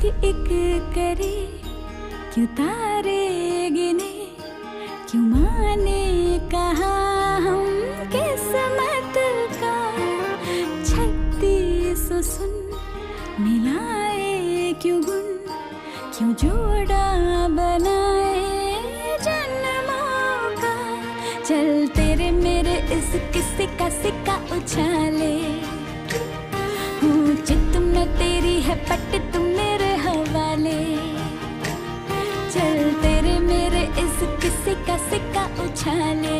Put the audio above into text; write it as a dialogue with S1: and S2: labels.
S1: एक करे, क्यों तारे गिने, क्यों माने कहा हम किस्मत का। 36 सुन मिलाए क्यों गुण, क्यों जोड़ा बनाए जन्मों का। चल तेरे मेरे इस किस्से का सिक्का उछाले, हूँ चित में तेरी है पट तुम मेरे हवाले। चल तेरे मेरे इस किस्से का सिक्का उछाले।